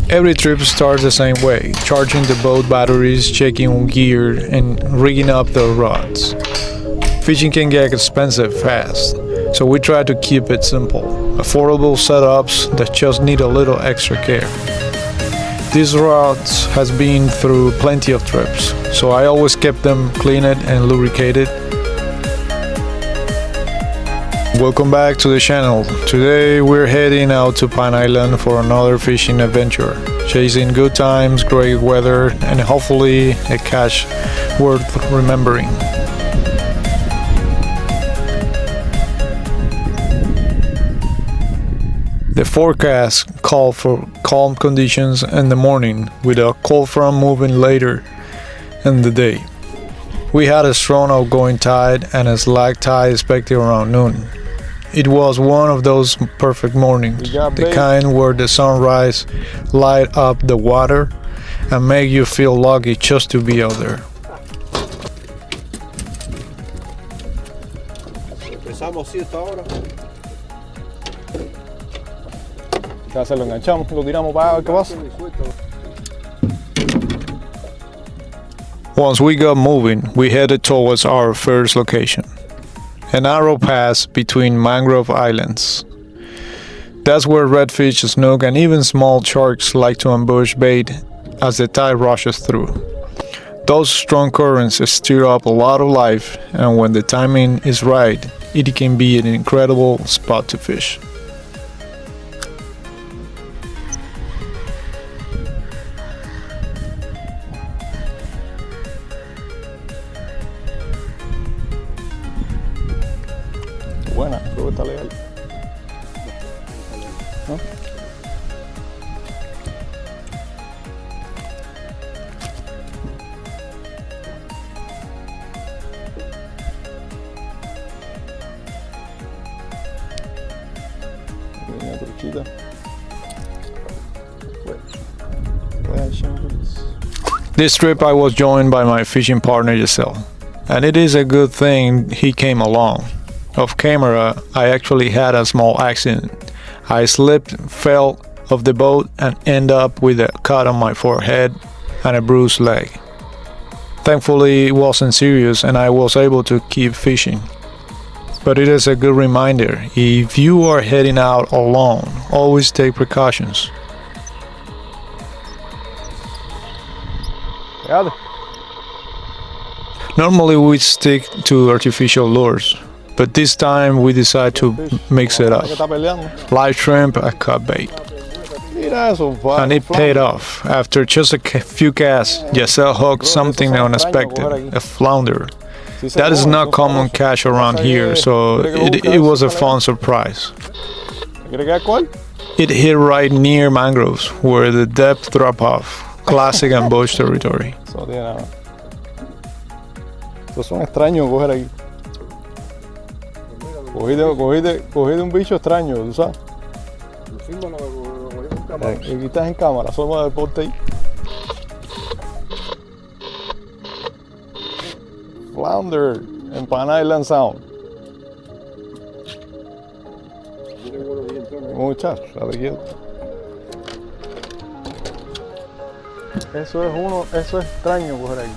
Every trip starts the same way, charging the boat batteries, checking gear, and rigging up the rods. Fishing can get expensive fast, so we try to keep it simple. Affordable setups that just need a little extra care. These rods has been through plenty of trips, so I always kept them cleaned and lubricated. Welcome back to the channel. Today we're heading out to Pine Island for another fishing adventure, chasing good times, great weather, and hopefully a catch worth remembering. The forecast called for calm conditions in the morning, with a cold front moving later in the day. We had a strong outgoing tide and a slack tide expected around noon. It was one of those perfect mornings, the kind where the sunrise light up the water and make you feel lucky just to be out there. Se lo enganchamos, lo tiramos para ver qué pasa. Once we got moving, we headed towards our first location, a narrow pass between mangrove islands. That's where redfish, snook, and even small sharks like to ambush bait as the tide rushes through. Those strong currents stir up a lot of life, and when the timing is right, it can be an incredible spot to fish. Buena, creo que está legal. ¿No? Pequeña truchita. This trip I was joined by my fishing partner Giselle, and it is a good thing he came along. Off camera, I actually had a small accident. I slipped, fell off the boat, and ended up with a cut on my forehead and a bruised leg. Thankfully, it wasn't serious and I was able to keep fishing. But it is a good reminder, if you are heading out alone, always take precautions. Normally we stick to artificial lures, but this time we decide to mix it up. Live shrimp, a cut bait. And it paid off. After just a few casts, Giselle hooked something unexpected, a flounder. That is not common catch around here, so it was a fun surprise. It hit right near mangroves, where the depth drop off. Classic ambush territory. Estos son extraños coger aquí. Cogí un bicho extraño, ¿tú sabes? Aquí estás en cámara, somos deporte ahí. Flounder en Pine Island Sound. Muchacho, sabe quieto. Eso es extraño coger aquí.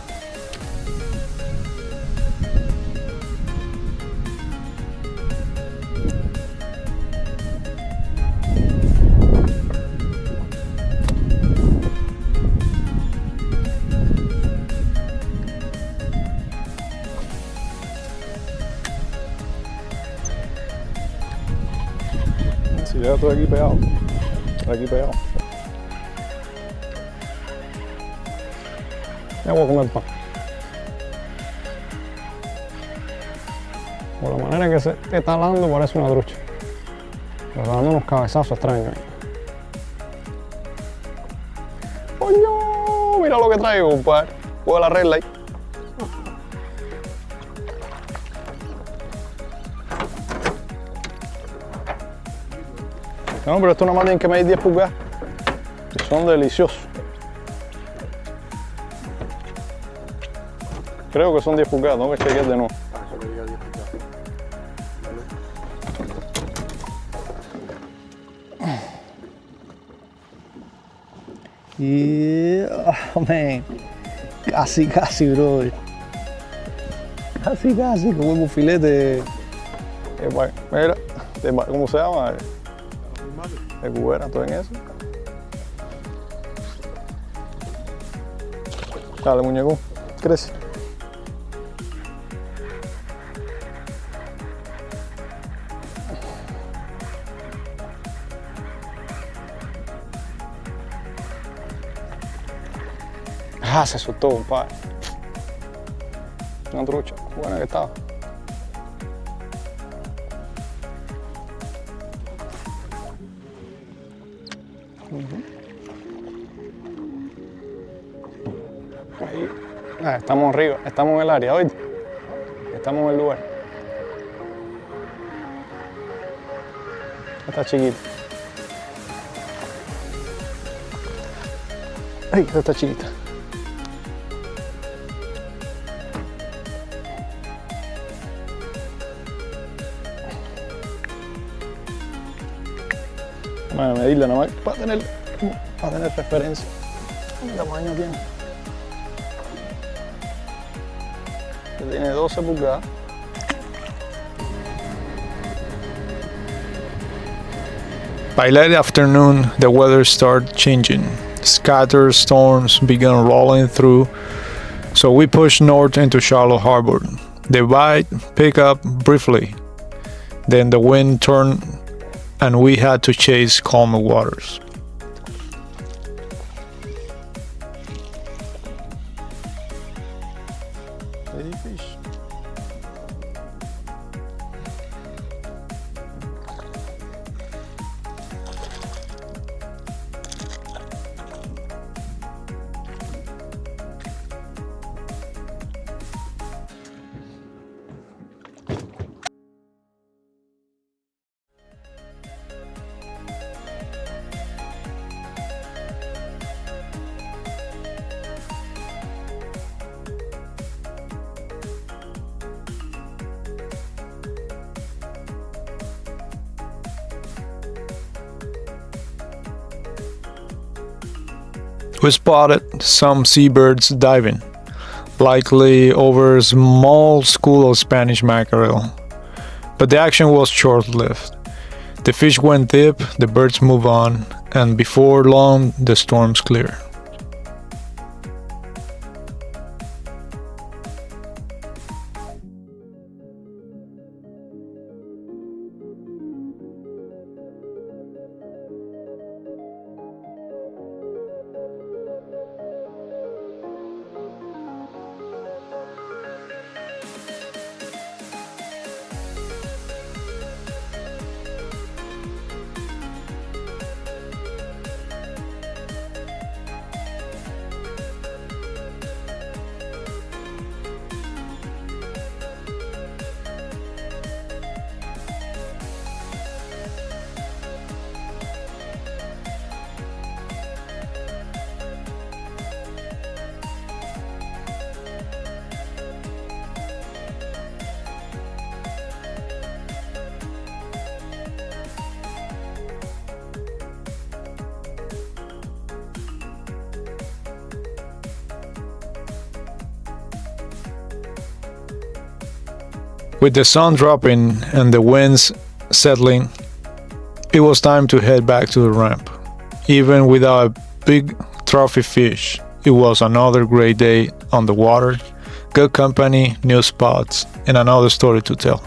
Si ya estoy aquí pegado. Ya voy a comer pan. Por la manera que se esté talando parece una trucha. Pero dando unos cabezazos extraños ahí. ¡Coño! Mira lo que traigo, compadre. Juega la regla ahí. No, pero esto nada más tienen que medir 10 pulgadas. Y son deliciosos. Creo que son 10 pulgadas, tengo que chequear de nuevo. Yeah, oh man. Casi, brother. Casi, como un filete. Mira, ¿cómo se llama? De cubera, todo en eso. Dale, muñeco, crece. Ah, se soltó, compadre. Una trucha, buena que estaba. Ahí. Ah, estamos arriba, estamos en el área, ¿oíste? Estamos en el lugar. Está chiquita. Ay, esta está chiquita. Bueno, medirla nomás para tener referencia. ¿Qué tamaño tiene? Tiene 12 pulgadas. By late afternoon, the weather started changing. Scattered storms began rolling through, so we pushed north into Charlotte Harbor. The bite picked up briefly, then the wind turned and we had to chase calmer waters. Redfish. We spotted some seabirds diving, likely over a small school of Spanish mackerel. But the action was short-lived. The fish went deep, the birds moved on, and before long the storms cleared. With the sun dropping and the winds settling, it was time to head back to the ramp. Even without a big trophy fish, it was another great day on the water, good company, new spots, and another story to tell.